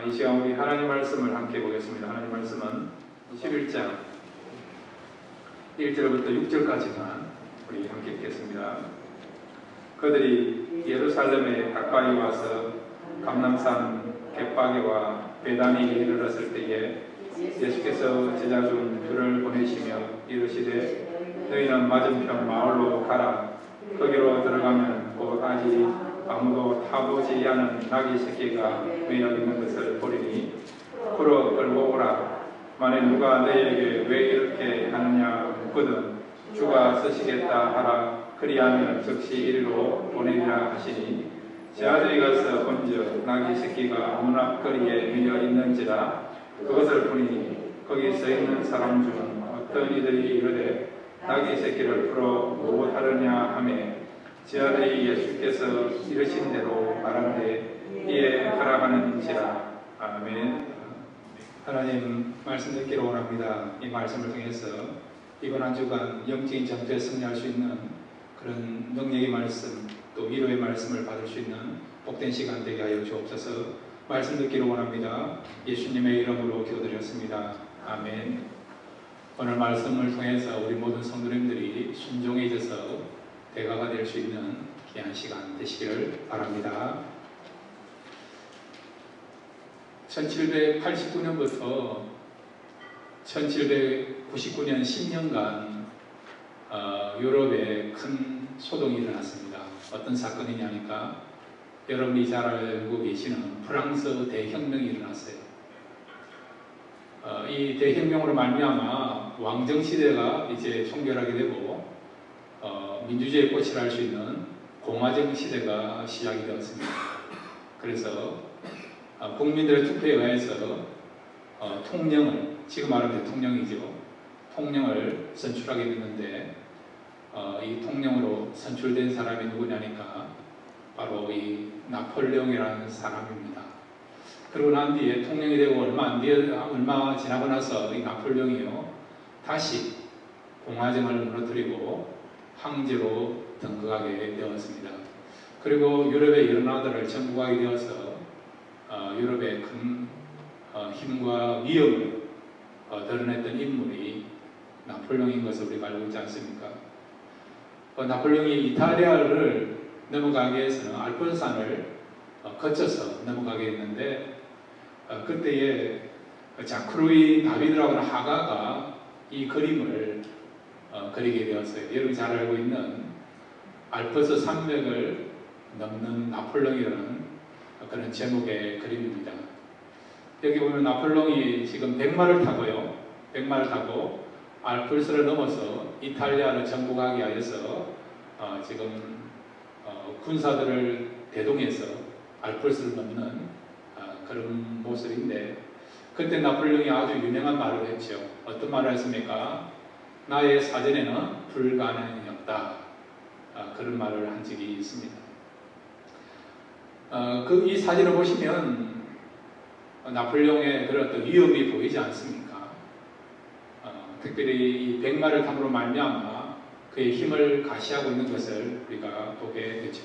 이 시간 우리 하나님 말씀을 함께 보겠습니다. 하나님 말씀은 11장 1절부터 6절까지만 우리 함께 읽겠습니다. 그들이 예루살렘에 가까이 와서 감람산 벳바게와 베다니에 이르렀을 때에 예수께서 제자 중 둘을 보내시며 이르시되 너희는 맞은편 마을로 가라. 거기로 들어가면 곧 아직 아무도 타보지 않은 나귀 새끼가 매여 있는 것을 보리니 풀어 끌고 오라. 만일 누가 너희에게 왜 이렇게 하느냐 묻거든 주가 쓰시겠다 하라. 그리하면 즉시 이리로 보내리라 하시니 제 아들이 가서 본즉 나귀 새끼가 문 앞거리에 매여 있는지라. 그것을 보니 거기 서 있는 사람 중 어떤 이들이 이르되 나귀 새끼를 풀어 무엇하느냐 하매 제 아들이 예수께서 이르신 대로 말하되 이에 가라 하는지라. 아멘. 하나님 말씀 듣기로 원합니다. 이 말씀을 통해서 이번 한 주간 영적인 전투에 승리할 수 있는 그런 능력의 말씀 또 위로의 말씀을 받을 수 있는 복된 시간 되게 하여 주옵소서. 말씀 듣기로 원합니다. 예수님의 이름으로 기도드렸습니다. 아멘. 오늘 말씀을 통해서 우리 모든 성도님들이 순종해져서 대가가 될 수 있는 귀한 시간 되시기를 바랍니다. 1789년부터 1799년 10년간 유럽에 큰 소동이 일어났습니다. 어떤 사건이냐니까 여러분이 잘 알고 계시는 프랑스 대혁명이 일어났어요. 이 대혁명으로 말미암아 왕정시대가 이제 총결하게 되고 민주주의의 꽃을 할 수 있는 공화정 시대가 시작이 되었습니다. 그래서 국민들의 투표에 의해서 통령을, 지금 말하면 대통령이죠. 통령을 선출하게 됐는데 이 통령으로 선출된 사람이 누구냐니까 바로 이 나폴레옹이라는 사람입니다. 그러고 난 뒤에 통령이 되고 얼마 지나고 나서 이 나폴레옹이요 다시 공화정을 무너뜨리고 황제로 등극하게 되었습니다. 그리고 유럽의 여러 나라들을 정복하게 되어서 유럽의 큰 힘과 위력을 드러냈던 인물이 나폴레옹인 것을 우리가 알고 있지 않습니까? 나폴레옹이 이탈리아를 넘어가기 위해서는 알프스산을 거쳐서 넘어가게 했는데 그때에 자크루이 다비드라고 하는 화가가 이 그림을 그리게 되었어요. 여러분이 잘 알고 있는 알프스 산맥을 넘는 나폴레옹이라는 그런 제목의 그림입니다. 여기 보면 나폴레옹이 지금 백마를 타고요. 백마를 타고 알프스를 넘어서 이탈리아를 정복하기 위해서 지금 군사들을 대동해서 알프스를 넘는 그런 모습인데 그때 나폴레옹이 아주 유명한 말을 했죠. 어떤 말을 했습니까? 나의 사전에는 불가능이 없다. 그런 말을 한 적이 있습니다. 이 사진을 보시면 나폴레옹의 그런 어떤 위협이 보이지 않습니까? 특별히 이 백마를 탐으로 말미암아 그의 힘을 가시하고 있는 것을 우리가 보게 되죠.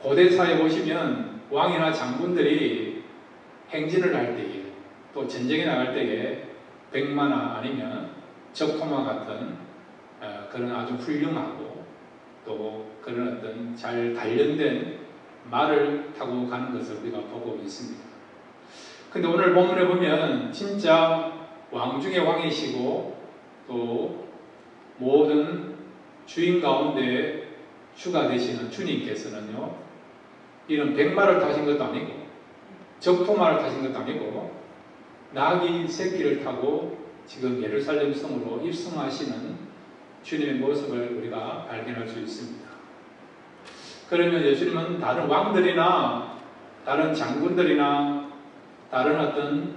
고대사에 보시면 왕이나 장군들이 행진을 할 때에 또 전쟁에 나갈 때에 백마나 아니면 적토마 같은 그런 아주 훌륭하고 또 그런 어떤 잘 단련된 말을 타고 가는 것을 우리가 보고 있습니다. 근데 오늘 본문에 보면 진짜 왕 중의 왕이시고 또 모든 주인 가운데 주가 되시는 주님께서는요 이런 백마를 타신 것도 아니고 적토마를 타신 것도 아니고 나귀 새끼를 타고 지금 예루살렘 성으로 입성하시는 주님의 모습을 우리가 발견할 수 있습니다. 그러면 예수님은 다른 왕들이나 다른 장군들이나 다른 어떤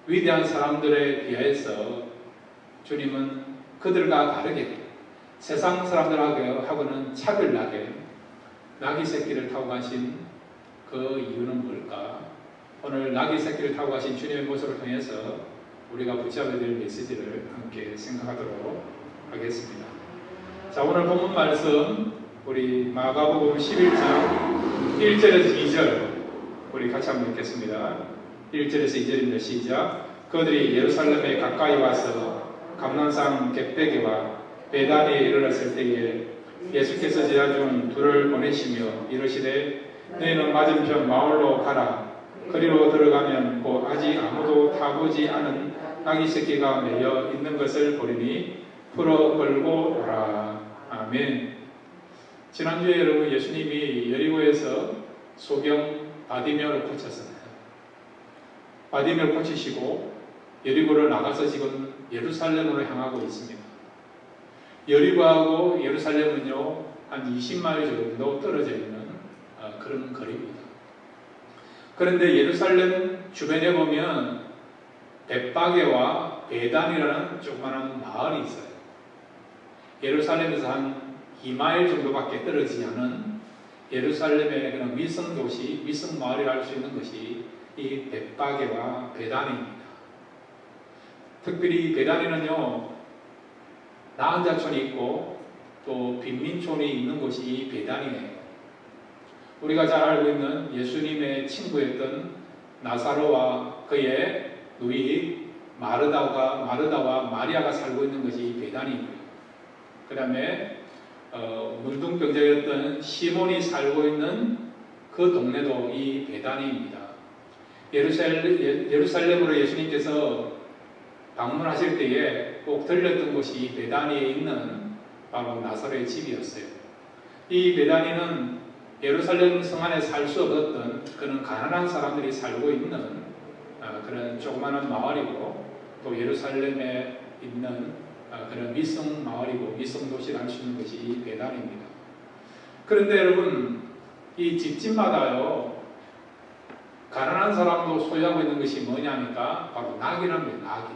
위대한 사람들에 비해서 주님은 그들과 다르게 세상 사람들하고는 차별나게 나귀 새끼를 타고 가신 그 이유는 뭘까? 오늘 나귀 새끼를 타고 가신 주님의 모습을 통해서 우리가 붙잡아야 될 메시지를 함께 생각하도록 하겠습니다. 자, 오늘 본문 말씀 우리 마가복음 11장 1절에서 2절 우리 같이 한번 읽겠습니다. 1절에서 2절입니다. 시작. 그들이 예루살렘에 가까이 와서 감난산 갯배기와 베다니에 이르렀을 때에 예수께서 제자 중 둘을 보내시며 이르시되 너희는 맞은편 마을로 가라. 거리로 들어가면 곧 아직 아무도 타보지 않은 아기 새끼가 매여 있는 것을 보리니 풀어 끌고 오라. 아멘. 지난주에 여러분 예수님이 여리고에서 소경 바디메오를 고쳤잖아요. 바디메오를 고치시고 여리고를 나가서 지금 예루살렘으로 향하고 있습니다. 여리고하고 예루살렘은요 한 20마일 정도 떨어져 있는 그런 거리입니다. 그런데 예루살렘 주변에 보면 벳바게와 베단이라는 조그마한 마을이 있어요. 예루살렘에서 한 2마일 정도밖에 떨어지지 않은 예루살렘의 그런 위성 도시, 위성 마을이라 할 수 있는 것이 이 벳바게와 베단입니다. 특별히 베단이는요 나은자촌이 있고 또 빈민촌이 있는 곳이 이 베단이에요. 우리가 잘 알고 있는 예수님의 친구였던 나사로와 그의 누이 마르다와 마리아가 살고 있는 것이 베단이고요. 그 다음에 문둥병자였던 시몬이 살고 있는 그 동네도 이 베단이입니다. 예루살렘으로 예수님께서 방문하실 때에 꼭 들렸던 곳이 이 베다니에 있는 바로 나사로의 집이었어요. 이 베다니는 예루살렘 성 안에 살 수 없었던 그런 가난한 사람들이 살고 있는 그런 조그마한 마을이고 또 예루살렘에 있는 그런 위성 마을이고 위성 도시를 할 수 있는 것이 이 베단입니다. 그런데 여러분 이 집집마다요 가난한 사람도 소유하고 있는 것이 뭐냐니까 바로 낙이랍니다. 낙이.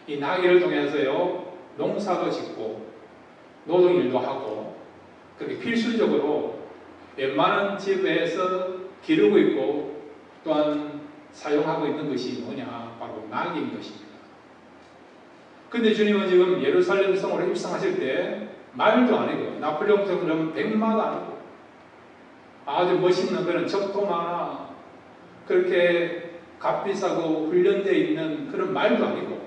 이 낙이를 통해서요 농사도 짓고 노동일도 하고 그렇게 필수적으로 웬만한 집에서 기르고 있고 또한 사용하고 있는 것이 뭐냐 바로 낙인 것입니다. 근데 주님은 지금 예루살렘 성으로 입성하실 때 말도 아니고 나폴레옹처럼 백마도 아니고 아주 멋있는 그런 적토마나 그렇게 값비싸고 훈련되어 있는 그런 말도 아니고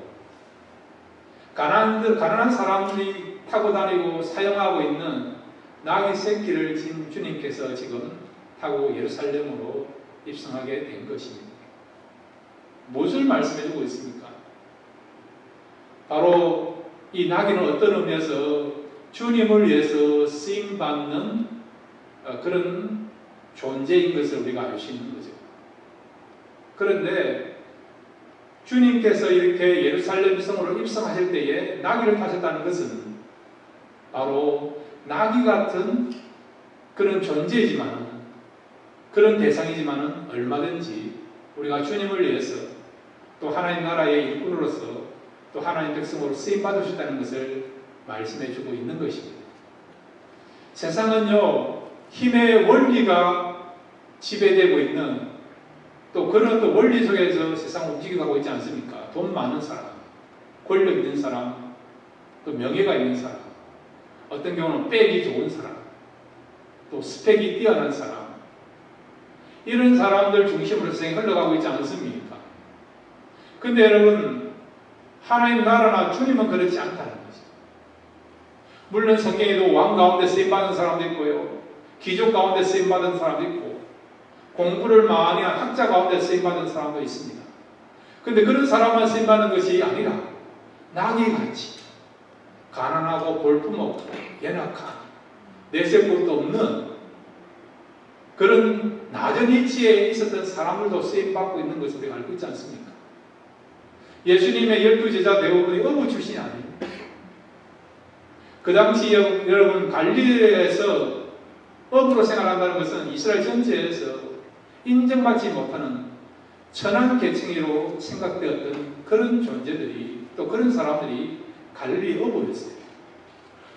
가난한 사람들이 타고 다니고 사용하고 있는 낙의 새끼를 지금 주님께서 지금 타고 예루살렘으로 입성하게 된 것입니다. 무엇을 말씀해주고 있습니까? 바로 이 낙이는 어떤 의미에서 주님을 위해서 쓰임받는 그런 존재인 것을 우리가 알 수 있는 거죠. 그런데 주님께서 이렇게 예루살렘 성으로 입성하실 때에 나귀를 타셨다는 것은 바로 나귀 같은 그런 존재이지만 그런 대상이지만 얼마든지 우리가 주님을 위해서 또 하나님 나라의 일꾼으로서 또 하나님 백성으로 쓰임받으셨다는 것을 말씀해 주고 있는 것입니다. 세상은요 힘의 원리가 지배되고 있는 또 그런 또 원리 속에서 세상을 움직여가고 있지 않습니까? 돈 많은 사람, 권력 있는 사람, 또 명예가 있는 사람, 어떤 경우는 빽이 좋은 사람, 또 스펙이 뛰어난 사람, 이런 사람들 중심으로 세상이 흘러가고 있지 않습니까? 근데 여러분 하나님 나라나 주님은 그렇지 않다는 거죠. 물론 성경에도 왕 가운데 쓰임받은 사람도 있고요, 귀족 가운데 쓰임받은 사람도 있고, 공부를 많이 한 학자 가운데 쓰임받은 사람도 있습니다. 그런데 그런 사람만 쓰임받는 것이 아니라 나귀같이 가난하고 볼품없고 연약한 내세울 것도 없는 그런 낮은 위치에 있었던 사람들도 쓰임받고 있는 것을 우리가 알고 있지 않습니까? 예수님의 12제자 대부분이 어부 출신이 아닙니다. 그 당시 여러분 갈릴리에서 어부로 생활한다는 것은 이스라엘 전체에서 인정받지 못하는 천한 계층으로 생각되었던 그런 존재들이 또 그런 사람들이 갈릴리 어부였어요.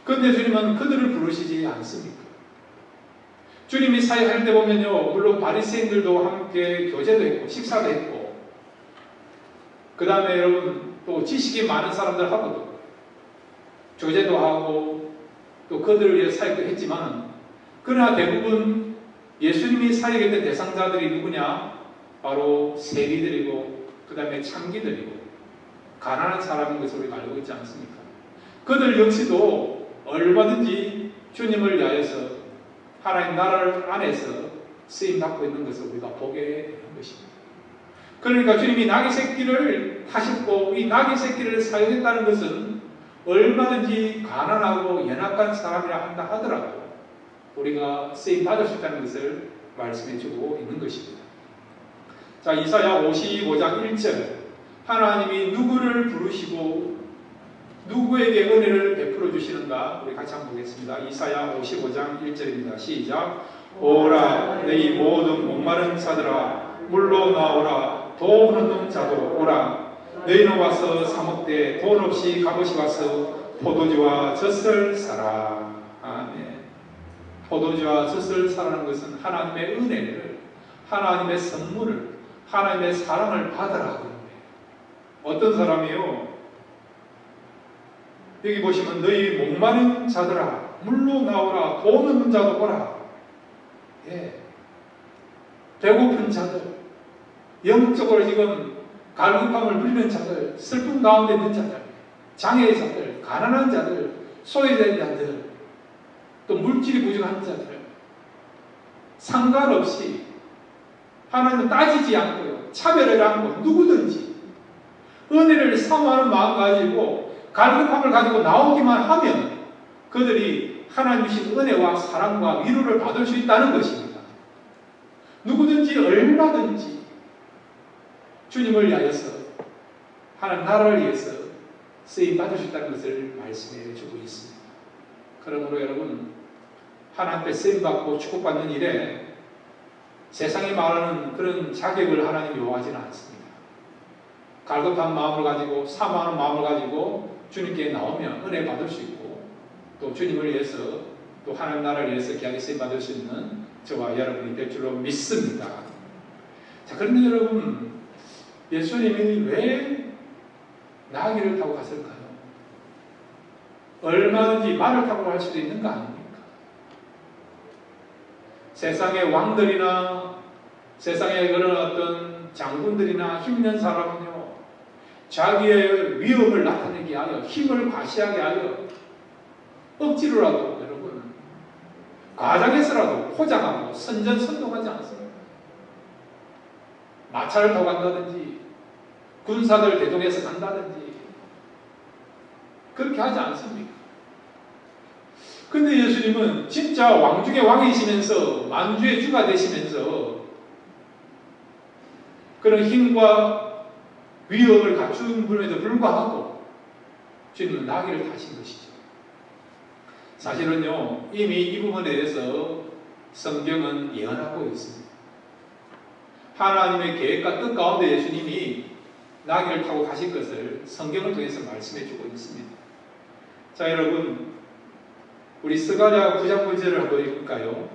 그런데 주님은 그들을 부르시지 않습니까? 주님이 사역할 때 보면요 물론 바리새인들도 함께 교제도 했고 식사도 했고 그 다음에 여러분 또 지식이 많은 사람들하고도 교제도 하고 또 그들을 위해 사역도 했지만 그러나 대부분 예수님이 사역했던 대상자들이 누구냐? 바로 세리들이고 그 다음에 창기들이고 가난한 사람인 것을 우리가 알고 있지 않습니까? 그들 역시도 얼마든지 주님을 위하여서 하나님 나라를 안에서 쓰임받고 있는 것을 우리가 보게 되는 것입니다. 그러니까 주님이 나귀 새끼를 타셨고 이 나귀 새끼를 사용했다는 것은 얼마든지 가난하고 연약한 사람이라 한다 하더라도 우리가 쓰임받을 수 있다는 것을 말씀해 주고 있는 것입니다. 자, 이사야 55장 1절 하나님이 누구를 부르시고 누구에게 은혜를 베풀어 주시는가 우리 같이 한번 보겠습니다. 이사야 55장 1절입니다. 시작. 오라 너희 모든 목마른 자들아 물로 나오라 돈 없는 자도 오라 너희는 와서 사 먹되 돈 없이 값없이 와서 포도주와 젖을 사라. 아멘. 포도주와 젖을 사라는 것은 하나님의 은혜를 하나님의 선물을 하나님의 사랑을 받으라고 하는 거예요. 어떤 사람이요? 여기 보시면 너희 목마른 자들아 물로 나오라 돈 없는 자도 오라. 예. 배고픈 자들 영적으로 지금 갈급함을 누리는 자들 슬픔 가운데 있는 자들 장애자들 가난한 자들 소외된 자들 또 물질이 부족한 자들 상관없이 하나님은 따지지 않고요 차별을 않고 누구든지 은혜를 사모하는 마음 가지고 갈급함을 가지고 나오기만 하면 그들이 하나님 주신 은혜와 사랑과 위로를 받을 수 있다는 것입니다. 누구든지 얼마든지 주님을 위하여서 하나님 나라를 위해서 쓰임받을 수 있다는 것을 말씀해 주고 있습니다. 그러므로 여러분 하나님께 쓰임받고 축복받는 일에 세상이 말하는 그런 자격을 하나님 요구하지는 않습니다. 갈급한 마음을 가지고 사모하는 마음을 가지고 주님께 나오면 은혜 받을 수 있고 또 주님을 위해서 또 하나님 나라를 위해서 귀하게 쓰임받을 수 있는 저와 여러분이 될 줄로 믿습니다. 자, 그런데 여러분 예수님이 왜 나귀를 타고 갔을까요? 얼마든지 말을 타고 갈 수도 있는 거 아닙니까? 세상의 왕들이나 세상의 그런 어떤 장군들이나 힘있는 사람은요 자기의 위험을 나타내기 위하여 힘을 과시하게 하여 억지로라도 여러분 과장해서라도 포장하고 선전선동하지 않습니다. 마차를 타고 간다든지 군사들 대동해서 간다든지 그렇게 하지 않습니까? 근데 예수님은 진짜 왕 중의 왕이시면서 만주의 주가 되시면서 그런 힘과 위험을 갖춘 분에도 불구하고 주님은 나귀를 타신 것이죠. 사실은요 이미 이 부분에 대해서 성경은 예언하고 있습니다. 하나님의 계획과 뜻 가운데 예수님이 나귀를 타고 가실 것을 성경을 통해서 말씀해 주고 있습니다. 자 여러분 우리 스가랴 9장 9절을 한번 읽을까요?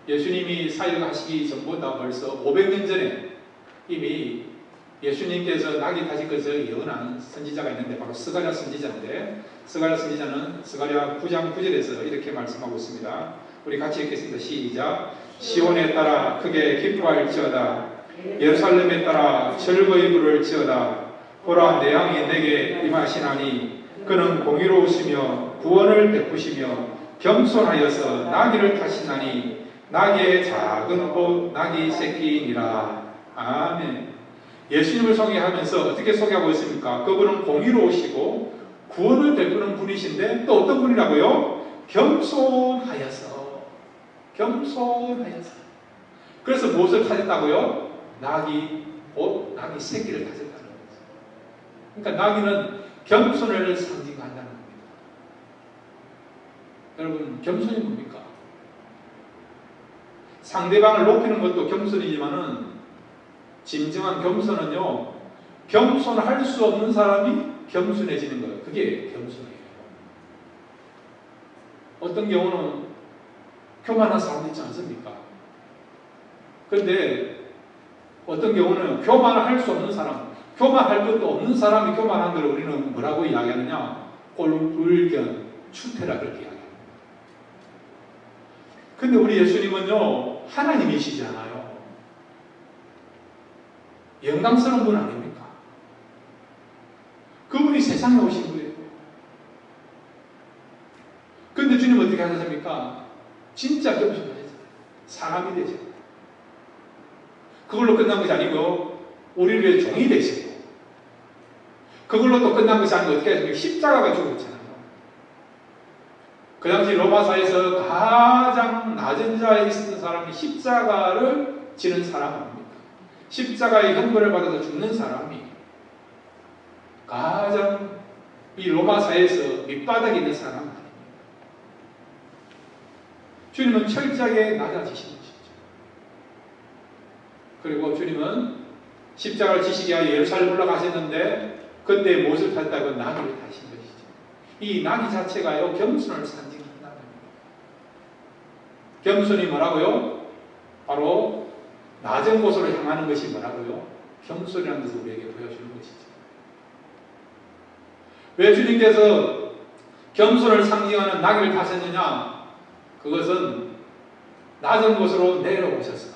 예수님이 사역하시기 전보다 벌써 500년 전에 이미 예수님께서 나귀 타실 것을 예언한 선지자가 있는데 바로 스가랴 선지자인데 스가랴 선지자는 스가랴 9장 9절에서 이렇게 말씀하고 있습니다. 우리 같이 읽겠습니다. 시작. 시온에 따라 크게 기뻐할지어다 예루살렘에 따라 즐거이 부를지어다 보라 내 양이 내게 임하시나니 그는 공의로우시며 구원을 베푸시며 겸손하여서 나귀를 타시나니 나귀의 작은 옷 나귀 새끼이니라. 아멘. 예수님을 소개하면서 어떻게 소개하고 있습니까? 그분은 공의로우시고 구원을 베푸는 분이신데 또 어떤 분이라고요? 겸손하여서 그래서 무엇을 타셨다고요? 나귀 옷 나귀 새끼를 타셨다는 거죠. 그러니까 나귀는 겸손을 상징한다는 겁니다. 여러분 겸손이 뭡니까? 상대방을 높이는 것도 겸손이지만은 진정한 겸손은요 겸손할 수 없는 사람이 겸손해지는 거예요. 그게 겸손이에요. 어떤 경우는 교만한 사람도 있지 않습니까? 그런데 어떤 경우는 교만을 할 수 없는 사람, 교만할 것도 없는 사람이 교만한 걸 우리는 뭐라고 이야기하느냐? 꼴불견, 추태라 그렇게 이야기합니다. 근데 우리 예수님은요, 하나님이시잖아요. 영광스러운 분 아닙니까? 그분이 세상에 오신 거예요. 근데 주님 어떻게 하셨습니까? 진짜 겸손하셨어요. 사람이 되죠. 그걸로 끝난 것이 아니고 우리를 위해 종이 되시고, 그걸로 또 끝난 것이 아니고 어떻게 하십니까? 십자가가 죽었잖아요. 그 당시 로마사에서 가장 낮은 자에 있었던 사람이 십자가를 지는 사람 아닙니까? 십자가의 형벌을 받아서 죽는 사람이 가장 이 로마사에서 밑바닥에 있는 사람 아닙니까? 주님은 철저하게 낮아지신 것이죠. 그리고 주님은 십자가를 지시기 위하여 예루살렘 올라가셨는데 그때 무엇을 탔다고? 나귀를 타신 것이죠. 이 나귀 자체가요, 겸손을 상징한다는 겁니다. 겸손이 뭐라고요? 바로 낮은 곳으로 향하는 것이 뭐라고요? 겸손이라는 것을 우리에게 보여주는 것이죠. 왜 주님께서 겸손을 상징하는 나귀를 타셨느냐? 그것은 낮은 곳으로 내려오셔서,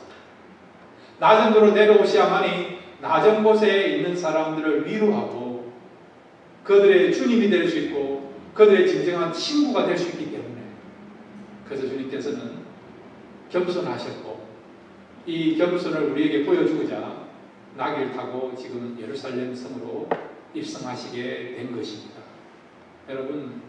낮은 곳으로 내려오셔야만이 낮은 곳에 있는 사람들을 위로하고 그들의 주님이 될 수 있고 그들의 진정한 친구가 될 수 있기 때문에, 그래서 주님께서는 겸손하셨고 이 겸손을 우리에게 보여주고자 나귀를 타고 지금 예루살렘 성으로 입성하시게 된 것입니다. 여러분,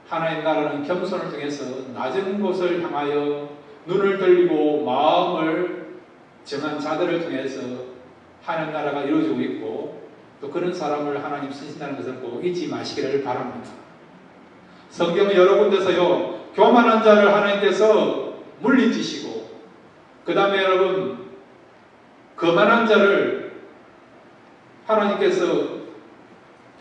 하나님 나라는 겸손을 통해서 낮은 곳을 향하여 눈을 돌리고 마음을 정한 자들을 통해서 하나님 나라가 이루어지고 있고, 또 그런 사람을 하나님 쓰신다는 것을 꼭 잊지 마시기를 바랍니다. 성경 여러 군데서요, 교만한 자를 하나님께서 물리치시고, 그 다음에 여러분, 거만한 자를 하나님께서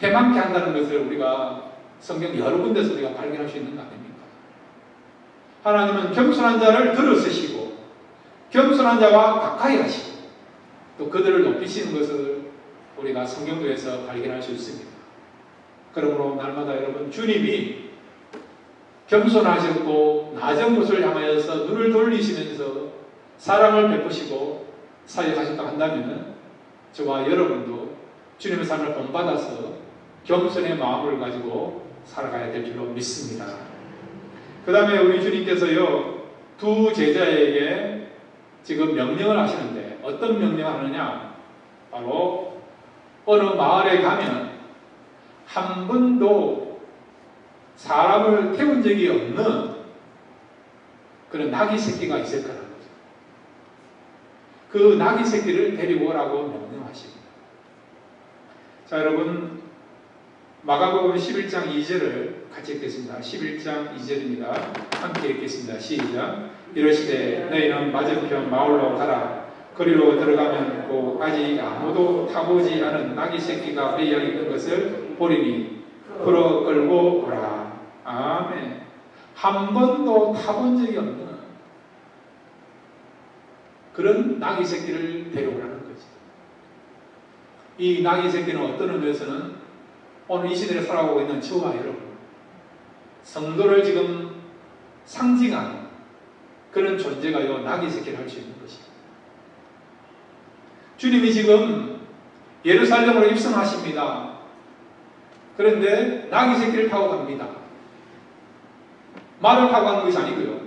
패망케 한다는 것을 우리가 성경 여러 군데서 우리가 발견할 수 있는 거 아닙니까? 하나님은 겸손한 자를 들어쓰시고 겸손한 자와 가까이 하시고 또 그들을 높이시는 것을 우리가 성경도에서 발견할 수 있습니다. 그러므로 날마다 여러분, 주님이 겸손하셨고 낮은 곳을 향하여서 눈을 돌리시면서 사랑을 베푸시고 사역하셨다 한다면 저와 여러분도 주님의 삶을 본받아서 겸손의 마음을 가지고 살아가야 될 줄로 믿습니다. 그 다음에 우리 주님께서요, 두 제자에게 지금 명령을 하시는데 어떤 명령을 하느냐? 바로 어느 마을에 가면 한 번도 사람을 태운 적이 없는 그런 나귀 새끼가 있을 거라는 거죠. 그 나귀 새끼를 데리고 오라고 명령하십니다. 자, 여러분, 마가복음 11장 2절을 같이 읽겠습니다. 11장 2절입니다. 함께 읽겠습니다. 시작. 이러시되 너희는 맞은편 마을로 가라. 거리로 들어가면 곧 아직 아무도 타보지 않은 나귀 새끼가 매여 있는 것을 보리니 풀어 끌고 오라. 아멘. 한 번도 타본 적이 없는 그런 나귀 새끼를 데려오라는 거죠. 이 나귀 새끼는 어떤 의미에서는 오늘 이 시대에 살아가고 있는 저와 여러분, 성도를 지금 상징하는 그런 존재가요, 나귀 새끼를 할 수 있는 것입니다. 주님이 지금 예루살렘으로 입성하십니다. 그런데 나귀 새끼를 타고 갑니다. 말을 타고 가는 것이 아니고요,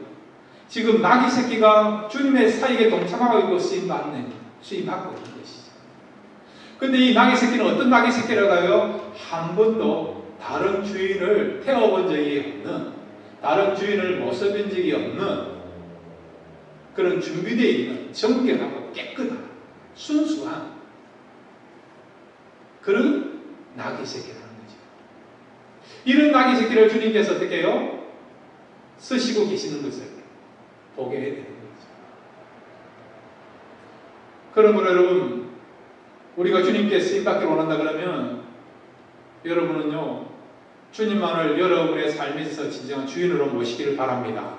지금 나귀 새끼가 주님의 사역에 동참하고 있고 쓰임받고 있는 것이죠. 근데 이 나귀 새끼는 어떤 나귀 새끼라고요? 한 번도 다른 주인을 태워본 적이 없는, 다른 주인을 모셔본 적이 없는 그런 준비되어 있는 정결하고 깨끗한 순수한 그런 나귀 새끼라는 거죠. 이런 나귀 새끼를 주님께서 어떻게 해요? 쓰시고 계시는 것을 보게 되는 거죠. 그러므로 여러분, 우리가 주님께 쓰임받기를 원한다 그러면 여러분은요, 주님만을 여러분의 삶에서 진정한 주인으로 모시기를 바랍니다.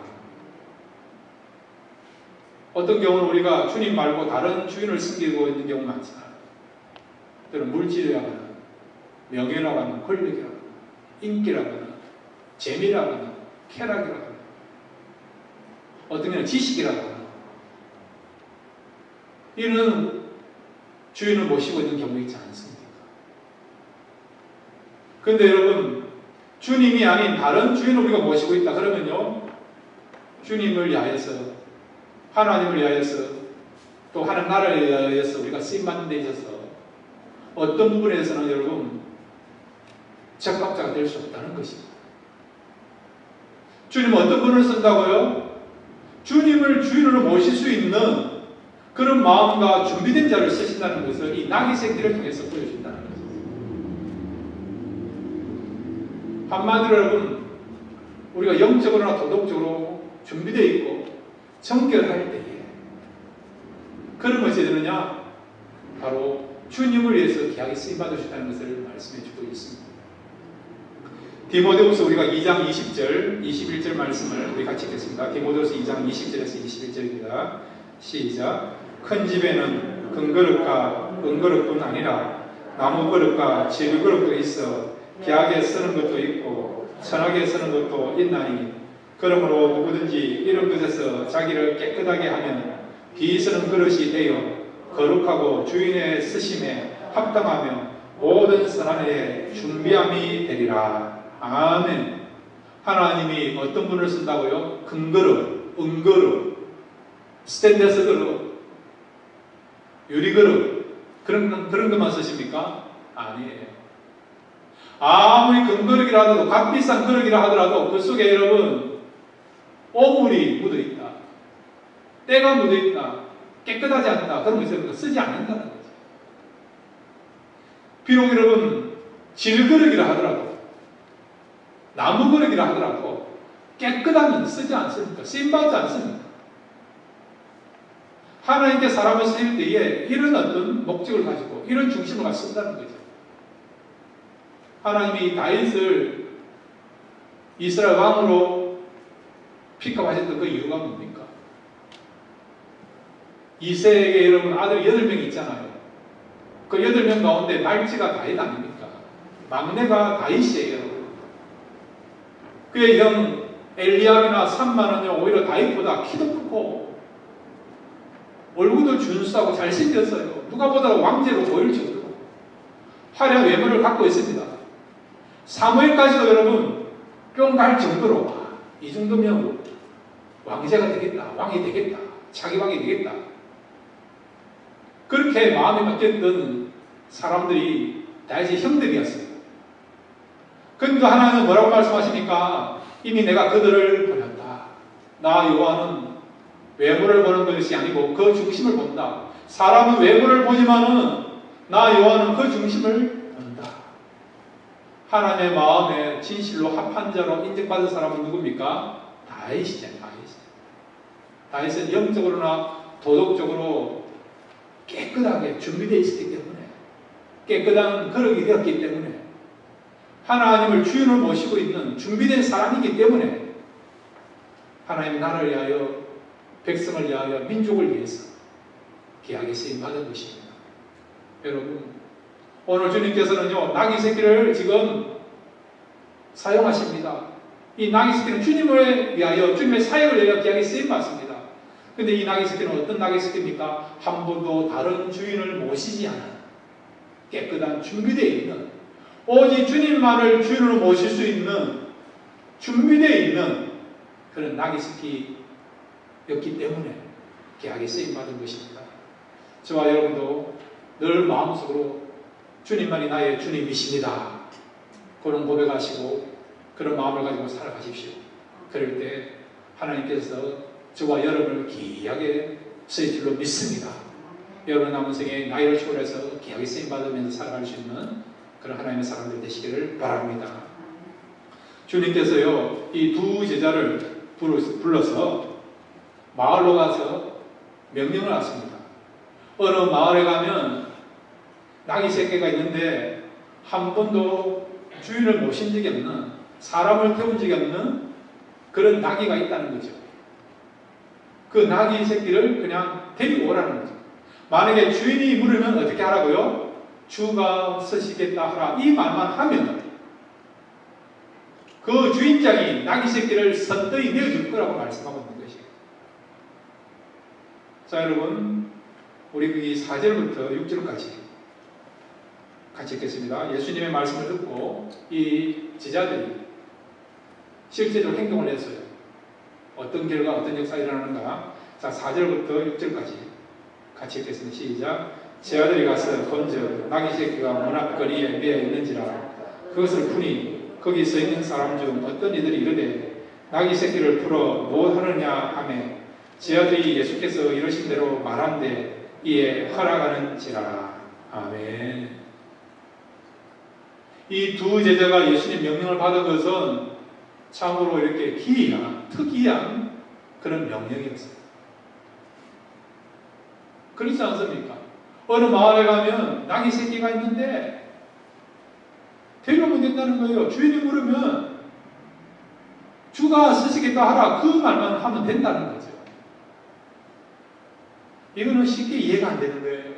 어떤 경우는 우리가 주님 말고 다른 주인을 섬기고 있는 경우 많잖아요. 때로는 물질이라거나 명예라거나 권력이라거나 인기라거나 재미라거나 쾌락이라거나 어떤 경우는 지식이라고 하는 이는 주인을 모시고 있는 경우 있지 않습니까? 그런데 여러분, 주님이 아닌 다른 주인을 우리가 모시고 있다 그러면요, 주님을 위하여서, 하나님을 위하여서, 또 하나님 나라를 위하여서 우리가 쓰임받는 데 있어서 어떤 부분에서는 여러분 적합자가 될 수 없다는 것입니다. 주님은 어떤 분을 쓴다고요? 주님을 주인으로 모실 수 있는 그런 마음과 준비된 자를 쓰신다는 것을 이 나귀 새끼를 통해서 보여준다는 것입니다. 한마디로 여러분, 우리가 영적으로나 도덕적으로 준비되어 있고 정결할 때에 그런 것이 되느냐? 바로 주님을 위해서 귀하게 쓰임받으셨다는 것을 말씀해 주고 있습니다. 디모데후서 우리가 2장 20절, 21절 말씀을 우리 같이 읽겠습니다. 디모데후서 2장 20절에서 21절입니다. 시작. 큰 집에는 금그릇과 은그릇뿐 아니라 나무그릇과 질그릇도 있어 귀하게 쓰는 것도 있고 천하게 쓰는 것도 있나니 그러므로 누구든지 이런 것에서 자기를 깨끗하게 하면 비쓰는 그릇이 되어 거룩하고 주인의 쓰심에 합당하며 모든 선한 일에 준비함이 되리라. 아멘. 하나님이 어떤 분을 쓴다고요? 금그릇, 은그릇, 스테인레스 그릇, 유리그릇 그런 것만 쓰십니까? 아니에요. 아무리 금그릇이라 하더라도 값비싼 그릇이라 하더라도 그 속에 여러분 오물이 묻어있다, 때가 묻어있다, 깨끗하지 않다, 그런 것을 쓰지 않는다는 거죠. 비록 여러분 질그릇이라 하더라도 나무그릇이라 하더라도 깨끗하면 쓰지 않습니까? 쓰임받지 않습니까? 하나님께 사람을 쓰일 때에 이런 어떤 목적을 가지고 이런 중심을 가지고 쓴다는 거죠. 하나님이 다윗을 이스라엘 왕으로 픽업하셨던 그 이유가 뭡니까? 이세에게 여러분 아들이 8명 있잖아요. 그 8명 가운데 말지가 다윗 아닙니까? 막내가 다윗이에요, 여러분. 그의 형 엘리압이나 삼만은요 오히려 다윗보다 키도 크고 얼굴도 준수하고 잘생겼어요. 누가 보더라도 왕제로 보일 정도로 화려한 외모를 갖고 있습니다. 사무엘까지도 여러분 뿅 갈 정도로 이 정도면 왕제가 되겠다, 왕이 되겠다, 자기 왕이 되겠다, 그렇게 마음에 맡겼던 사람들이 다윗의 형들이었습니다. 그런데 하나님은 뭐라고 말씀하십니까? 이미 내가 그들을 버렸다. 나 여호와는 외모를 보는 것이 아니고 그 중심을 본다. 사람은 외모를 보지만은 나 여호와는 그 중심을 본다. 하나님의 마음에 진실로 합한 자로 인정받은 사람은 누굽니까? 다윗이잖아요. 다윗은 영적으로나 도덕적으로 깨끗하게 준비되어 있었기 때문에, 깨끗한 그릇이 되었기 때문에, 하나님을 주인을 모시고 있는 준비된 사람이기 때문에 하나님의 나라를 위하여, 백성을 위하여, 민족을 위해서 귀하게 쓰임받은 것입니다. 여러분, 오늘 주님께서는요 나귀 새끼를 지금 사용하십니다. 이 나귀 새끼는 주님을 위하여, 주님의 사역을 위하여 귀하게 쓰임받습니다. 근데 이 나귀 새끼는 어떤 나귀 새끼입니까? 한 번도 다른 주인을 모시지 않은 깨끗한 준비되어 있는, 오직 주님만을 주인으로 모실 수 있는 준비되어 있는 그런 나귀 새끼였기 때문에 귀하게 쓰임받은 것입니다. 저와 여러분도 늘 마음속으로 주님만이 나의 주님이십니다, 그런 고백하시고 그런 마음을 가지고 살아가십시오. 그럴 때 하나님께서 저와 여러분을 귀하게 쓰일 줄로 믿습니다. 여러분 남은 생에 나이를 초월해서 귀하게 쓰임받으면서 살아갈 수 있는 그런 하나님의 사람들 되시기를 바랍니다. 주님께서요 이 두 제자를 불러서 마을로 가서 명령을 하십니다. 어느 마을에 가면 나귀 새끼가 있는데 한 번도 주인을 모신 적이 없는, 사람을 태운 적이 없는 그런 나귀가 있다는 거죠. 그 나귀 새끼를 그냥 데리고 오라는 거죠. 만약에 주인이 물으면 어떻게 하라고요? 주가 쓰시겠다 하라, 이 말만 하면 그 주인장이 나귀 새끼를 선뜻히 내어줄 거라고 말씀하고 있는 것이에요. 자, 여러분, 우리 이 4절부터 6절까지 같이 읽겠습니다. 예수님의 말씀을 듣고 이 제자들이 실제로 행동을 했어요. 어떤 결과, 어떤 역사가 일어나는가. 자, 4절부터 6절까지 같이 읽겠습니다. 시작. 제 아들이 가서 본즉 나귀 새끼가 문 앞거리에 매어 있는지라 그것을 푸니 거기 서 있는 사람 중 어떤 이들이 이르되 나귀 새끼를 풀어 무엇하느냐 하매 제 아들이 예수께서 이러신 대로 말한데 이에 허락하는지라. 아멘. 이 두 제자가 예수님 명령을 받은 것은 참으로 이렇게 기이한, 특이한 그런 명령이었어요. 그렇지 않습니까? 어느 마을에 가면 나귀 새끼가 있는데 데려오면 된다는 거예요. 주인이 물으면 주가 쓰시겠다 하라 그 말만 하면 된다는 거죠. 이거는 쉽게 이해가 안 되는 거예요.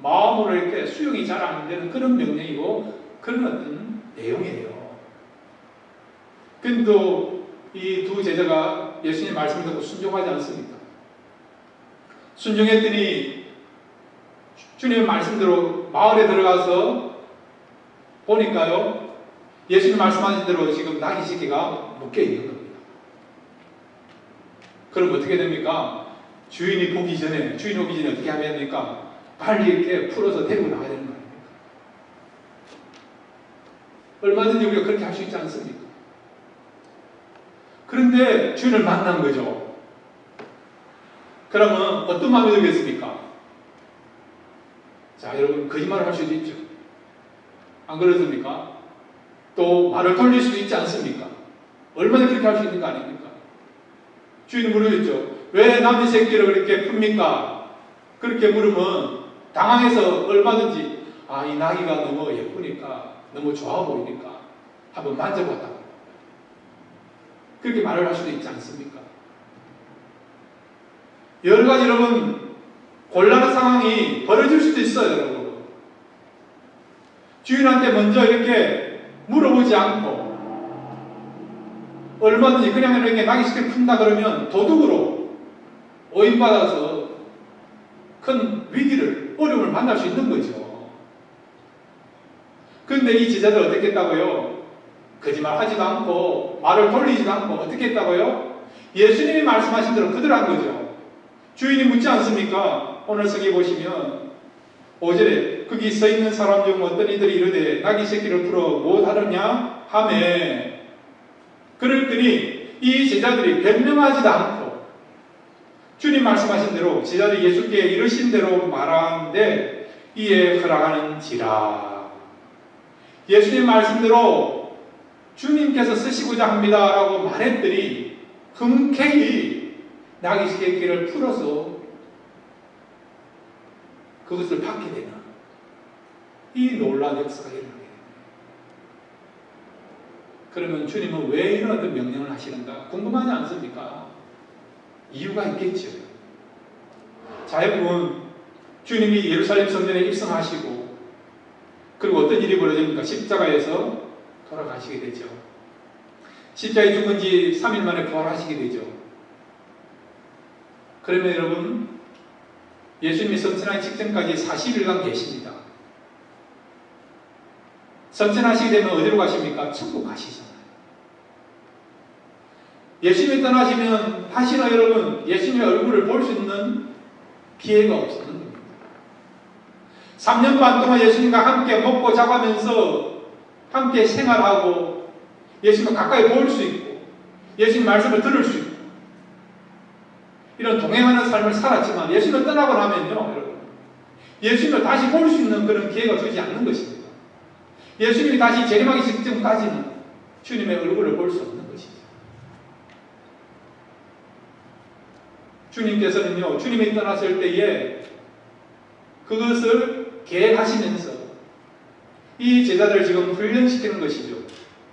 마음으로 이렇게 수용이 잘 안 되는 그런 명령이고 그런 어떤 내용이에요. 근데 이 두 제자가 예수님 말씀을 듣고 순종하지 않습니까? 순종했더니 주님의 말씀대로 마을에 들어가서 보니까요, 예수님 말씀하신 대로 지금 나귀 새끼가 묶여 있는 겁니다. 그럼 어떻게 됩니까? 주인이 오기 전에 어떻게 하면 됩니까? 빨리 이렇게 풀어서 데리고 나가야 되는 거 아닙니까? 얼마든지 우리가 그렇게 할 수 있지 않습니까? 그런데 주인을 만난 거죠. 그러면 어떤 마음이 들겠습니까? 자, 여러분, 거짓말을 할 수도 있죠. 안 그렇습니까? 또 말을 돌릴 수도 있지 않습니까? 얼마나 그렇게 할 수 있는 거 아닙니까? 주인이 물어줬죠. 왜 나귀 새끼를 그렇게 풉니까? 그렇게 물으면 당황해서 얼마든지 이 나귀가 너무 예쁘니까 너무 좋아 보이니까 한번 만져봤다고 그렇게 말을 할 수도 있지 않습니까? 여러 가지 여러분 곤란한 상황이 벌어질 수도 있어요. 여러분 주인한테 먼저 이렇게 물어보지 않고 얼마든지 그냥 이렇게 나귀 새끼를 푼다 그러면 도둑으로 오인받아서 큰 위기를, 어려움을 만날 수 있는 거죠. 그런데 이 제자들 어떻게 했다고요? 거짓말 하지도 않고 말을 돌리지도 않고 어떻게 했다고요? 예수님이 말씀하신 대로 그대로 한 거죠. 주인이 묻지 않습니까? 오늘 서기 보시면 5절에 거기 서 있는 사람 중 어떤 이들이 이르되 나귀 새끼를 풀어 무엇하느냐 하매 그랬더니 이 제자들이 변명하지도 않고 주님 말씀하신 대로 제자들이 예수께 이르신 대로 말하는데 이에 허락하는지라. 예수님 말씀대로 주님께서 쓰시고자 합니다 라고 말했더니 흔쾌히 나귀 새끼를 풀어서 그것을 받게 되는 이 놀라운 역사가 일어나게 됩니다. 그러면 주님은 왜 이런 어떤 명령을 하시는가 궁금하지 않습니까? 이유가 있겠죠. 자, 여러분 주님이 예루살렘 성전에 입성하시고 그리고 어떤 일이 벌어집니까? 십자가에서 돌아가시게 되죠. 십자가에 죽은 지 3일 만에 부활하시게 되죠. 그러면 여러분 예수님이 성천하기 직전까지 40일간 계십니다. 성천하시게 되면 어디로 가십니까? 천국 가시잖아요. 예수님이 떠나시면 다시는 여러분 예수님의 얼굴을 볼 수 있는 기회가 없는 겁니다. 3년 반 동안 예수님과 함께 먹고 자가면서 함께 생활하고 예수님을 가까이 볼 수 있고 예수님 말씀을 들을 수 있고 이런 동행하는 삶을 살았지만 예수님을 떠나고 나면요, 여러분 예수님을 다시 볼 수 있는 그런 기회가 되지 않는 것입니다. 예수님이 다시 재림하기 직전까지는 주님의 얼굴을 볼 수 없는 것이죠. 주님께서는요, 주님이 떠났을 때에 그것을 계획하시면서 이 제자들을 지금 훈련시키는 것이죠.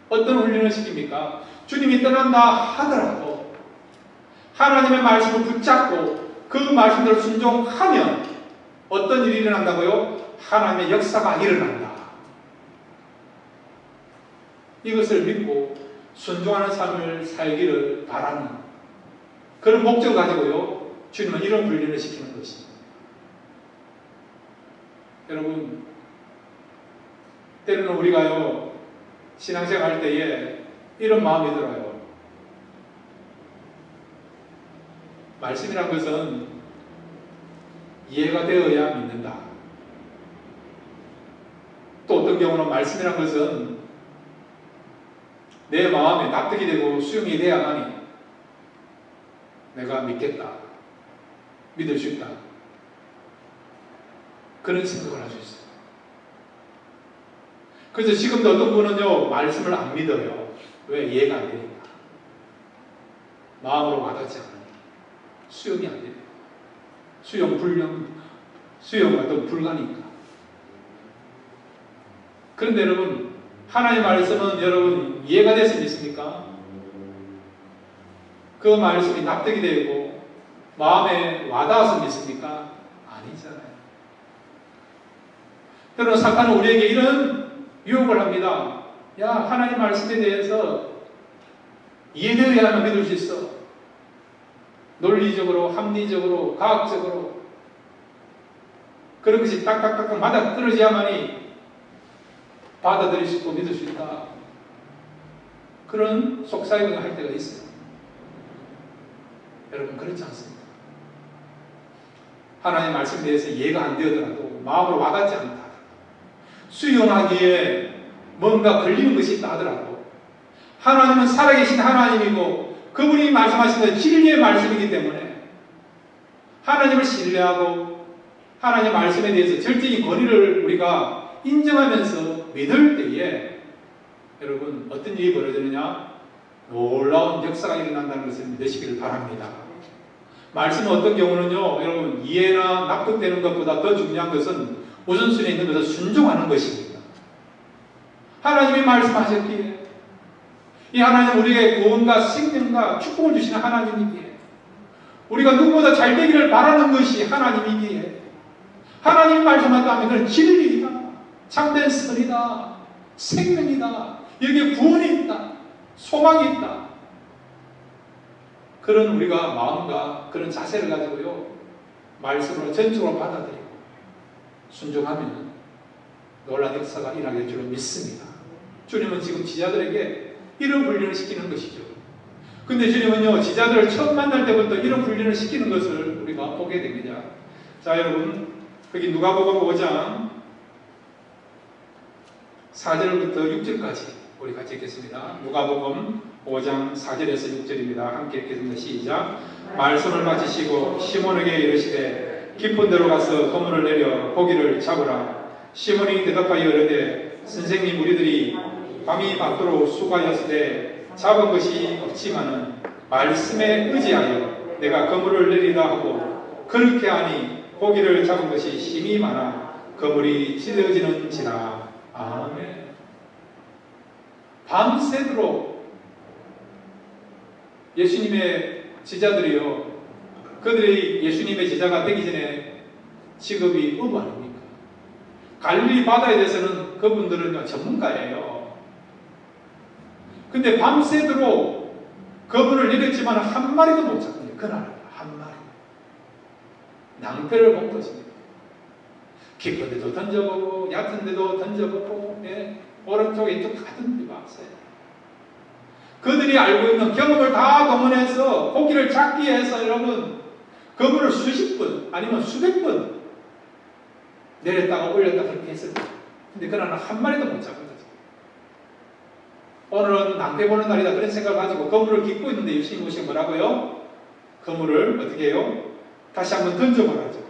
어떤 훈련을 시킵니까? 주님이 떠난다 하더라도 하나님의 말씀을 붙잡고 그 말씀대로 순종하면 어떤 일이 일어난다고요? 하나님의 역사가 일어난다. 이것을 믿고 순종하는 삶을 살기를 바라는 그런 목적을 가지고요, 주님은 이런 훈련을 시키는 것입니다. 여러분, 때로는 우리가요, 신앙생활 할 때에 이런 마음이 들어요. 말씀이란 것은 이해가 되어야 믿는다. 또 어떤 경우는 말씀이란 것은 내 마음에 납득이 되고 수용이 돼야만이 내가 믿겠다, 믿을 수 있다, 그런 생각을 할 수 있어요. 그래서 지금도 어떤 분은요, 말씀을 안 믿어요. 왜? 이해가 안 되니까. 마음으로 와닿지 않으니까. 수용이 안 돼요. 수용과 또 불가니까. 그런데 여러분, 하나님의 말씀은 여러분 이해가 돼서 믿습니까? 그 말씀이 납득이 되고 마음에 와닿아서 믿습니까? 아니잖아요. 때로는 사탄은 우리에게 이런 유혹을 합니다. 야, 하나님 말씀에 대해서 이해되어야만 믿을 수 있어. 논리적으로, 합리적으로, 과학적으로 그런 것이 딱딱딱딱 맞아 떨어져야만이 받아들일 수 있고 믿을 수 있다. 그런 속삭임을 할 때가 있어요. 여러분, 그렇지 않습니다. 하나님의 말씀에 대해서 이해가 안 되더라도 마음으로 와닿지 않다, 수용하기에 뭔가 걸리는 것이 있다 하더라도 하나님은 살아계신 하나님이고 그분이 말씀하신 것은 진리의 말씀이기 때문에 하나님을 신뢰하고 하나님의 말씀에 대해서 절대적인 권위를 우리가 인정하면서 믿을 때에 여러분 어떤 일이 벌어지느냐? 놀라운 역사가 일어난다는 것을 믿으시기를 바랍니다. 말씀은 어떤 경우는요, 여러분 이해나 납득되는 것보다 더 중요한 것은 우선순위에 있는 것을 순종하는 것입니다. 하나님이 말씀하셨기에 이 하나님 우리에게 구원과 생명과 축복을 주시는 하나님이기에 우리가 누구보다 잘 되기를 바라는 것이 하나님이기에 하나님이 말씀한다면 그건 진리이다, 참된 선이다, 생명이다, 여기에 구원이 있다, 소망이 있다. 그런 우리가 마음과 그런 자세를 가지고요, 말씀을 전적으로 받아들이고 순종하면 놀라운 역사가 일어나게 될 줄 믿습니다. 주님은 지금 지자들에게 이런 훈련을 시키는 것이죠. 근데 주님은요, 지자들을 처음 만날 때부터 이런 훈련을 시키는 것을 우리가 보게 됩니다. 자, 여러분, 여기 누가복음 5장 4절부터 6절까지 우리 같이 읽겠습니다. 누가복음 5장 4절에서 6절입니다. 함께 읽겠습니다. 시작. 말씀을 마치시고 시몬에게 이르시되 깊은 데로 가서 그물을 내려 고기를 잡으라. 시몬이 대답하여 이르되 선생님, 우리들이 밤이 밝도록 수고하였으되 잡은 것이 없지만은 말씀에 의지하여 내가 그물을 내리다 하고 그렇게 하니 고기를 잡은 것이 힘이 많아 그물이 찢어지는지라. 아멘. 밤새도록 예수님의 제자들이요, 그들이 예수님의 제자가 되기 전에 직업이 어부 아닙니까? 갈릴리 바다에 대해서는 그분들은 전문가예요. 근데 밤새도록 그분을 내렸지만 한 마리도 못 잡습니다. 그날 한 마리. 낭패를 본 것입니다. 깊은 데도 던져보고 얕은 데도 던져보고, 오른쪽에 쭉 다 던져봤어요. 그들이 알고 있는 경험을 다 동원해서 고기를 잡기 위해서 여러분 그분을 수십 번 아니면 수백 번 내렸다가 올렸다가 그렇게 했습니다. 근데 그날은 한 마리도 못 잡은 거죠. 오늘은 낭패 보는 날이다 그런 생각을 가지고 그물을 깃고 있는데 예수님 오시면 뭐라고요? 그물을 어떻게 해요? 다시 한번 던져보라죠.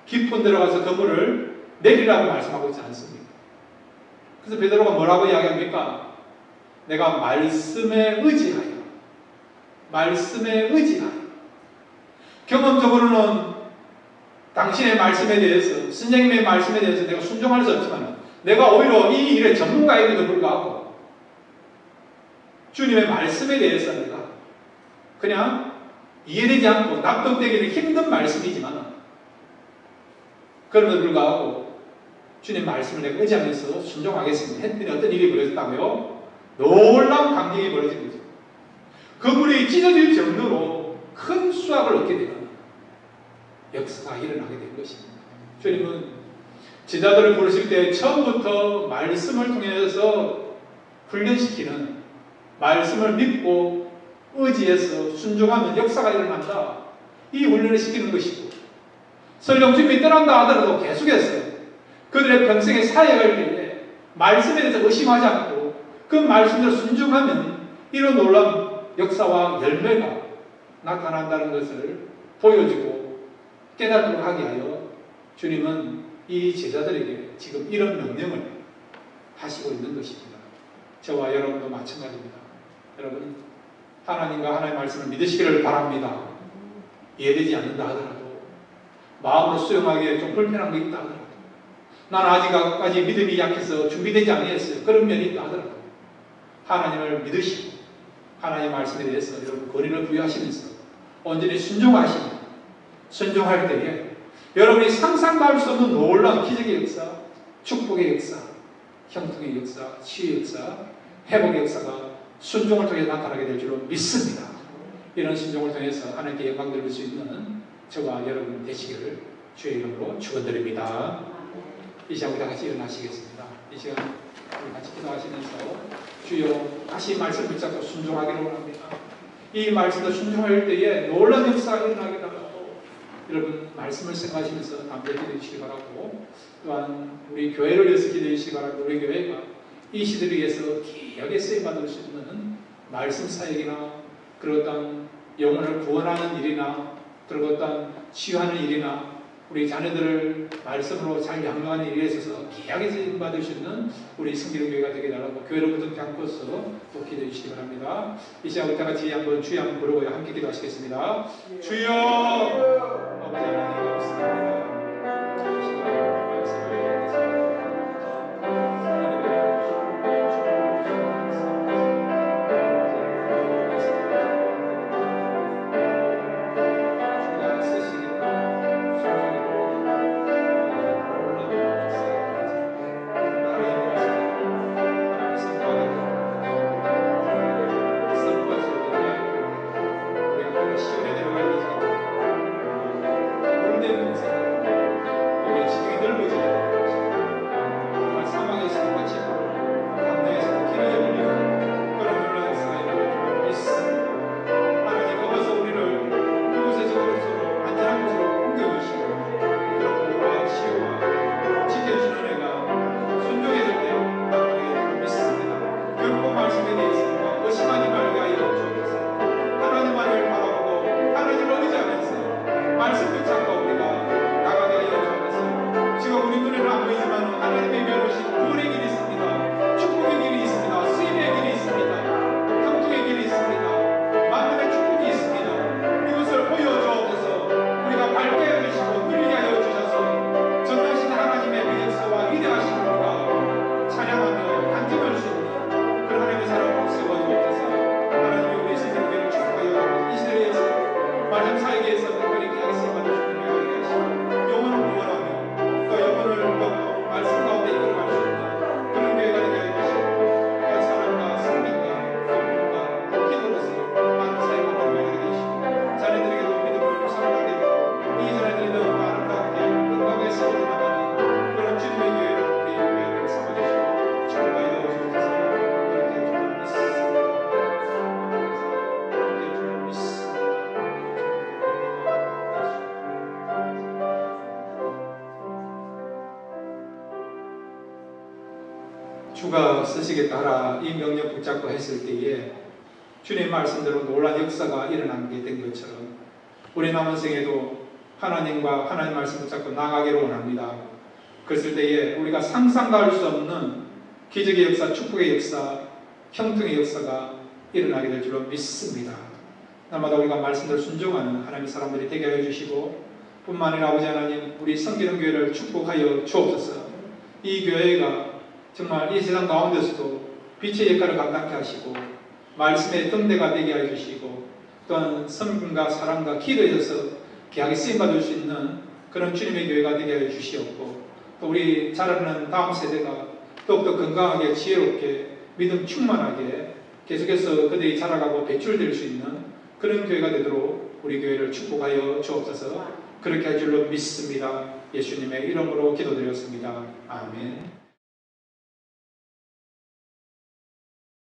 깊은 데로 가서 그물을 내리라고 말씀하고 있지 않습니까? 그래서 베드로가 뭐라고 이야기합니까? 내가 말씀에 의지하여, 말씀에 의지하여. 경험적으로는 당신의 말씀에 대해서, 선생님의 말씀에 대해서 내가 순종할 수 없지만 내가 오히려 이 일의 전문가에게도 불구하고 주님의 말씀에 대해서 내가 그냥 이해되지 않고 납득되기는 힘든 말씀이지만 그럼에도 불구하고 주님 말씀을 내가 의지하면서 순종하겠습니다 했더니 어떤 일이 벌어졌다고요? 놀라운 감격이 벌어진 거죠. 그물이 찢어질 정도로 큰 수확을 얻게 되는 역사가 일어나게 된 것입니다. 주님은 제자들을 부르실 때 처음부터 말씀을 통해서 훈련시키는, 말씀을 믿고 의지해서 순종하면 역사가 일어난다, 이 훈련을 시키는 것이고, 설령 주님이 떠난다 하더라도 계속해서 그들의 평생의 사역할 때에 말씀에 대해서 의심하지 않고 그 말씀대로 순종하면 이런 놀라운 역사와 열매가 나타난다는 것을 보여주고 깨닫도록 하게 하여 주님은 이 제자들에게 지금 이런 명령을 하시고 있는 것입니다. 저와 여러분도 마찬가지입니다. 여러분, 하나님과 하나님의 말씀을 믿으시기를 바랍니다. 이해되지 않는다 하더라도, 마음으로 수용하기에 좀 불편한 게 있다 하더라도, 난 아직까지 믿음이 약해서 준비되지 않았어요, 그런 면이 있다 하더라도 하나님을 믿으시고 하나님의 말씀에 대해서 여러분 권위를 부여하시면서 온전히 순종할 때에 여러분이 상상도 할 수 없는 놀라운 기적의 역사, 축복의 역사, 형통의 역사, 치유의 역사, 회복의 역사가 순종을 통해 나타나게 될 줄로 믿습니다. 이런 순종을 통해서 하나님께 영광 돌릴 수 있는 저와 여러분 되시기를 주의 이름으로 축원드립니다. 이 시간 우리 다 같이 일어나시겠습니다. 이 시간 우리 같이 기도하시면서 주여 다시 말씀 붙잡고 순종하기를 원합니다. 이 말씀을 순종할 때에 놀라운 역사가 일어나게 달라고 여러분 말씀을 생각하시면서 담대 기도해 주시기 바라고, 또한 우리 교회를 위해서 기도해 주시기 바라고, 우리 교회가 이 시대를 위해서 귀하게 쓰임받을 수 있는 말씀 사역이나 그런 어떤 영혼을 구원하는 일이나 그런 어떤 치유하는 일이나 우리 자녀들을 말씀으로 잘 양육하는 일에 있어서 귀하게 쓰임받을 수 있는 우리 성기는 교회가 되게 달라고 교회를 부탁해 않고서 꼭 기도해 주시기 바랍니다. 이 시간 우리 같이 한번 주여 한번 부르고 함께 기도하시겠습니다. 주여 아버지 하나님 감사합니다. 주가 쓰시겠다 하라 이 명령 붙잡고 했을 때에 주님 말씀대로 놀라운 역사가 일어나게 된 것처럼 우리 남은 생에도 하나님과 하나님 말씀 붙잡고 나가기를 원합니다. 그랬을 때에 우리가 상상도 할 수 없는 기적의 역사, 축복의 역사, 형통의 역사가 일어나게 될 줄로 믿습니다. 날마다 우리가 말씀대로 순종하는 하나님의 사람들이 되게 하여 주시고, 뿐만 아니라 아버지 하나님 우리 성기는 교회를 축복하여 주옵소서. 이 교회가 정말 이 세상 가운데서도 빛의 역할을 감당케 하시고 말씀의 등대가 되게 하여 주시고, 또한 성금과 사랑과 기도에 있어서 귀하게 쓰임받을 수 있는 그런 주님의 교회가 되게 하여 주시옵고, 또 우리 자라는 다음 세대가 더욱더 건강하게 지혜롭게 믿음 충만하게 계속해서 그들이 자라가고 배출될 수 있는 그런 교회가 되도록 우리 교회를 축복하여 주옵소서. 그렇게 할 줄로 믿습니다. 예수님의 이름으로 기도드렸습니다. 아멘.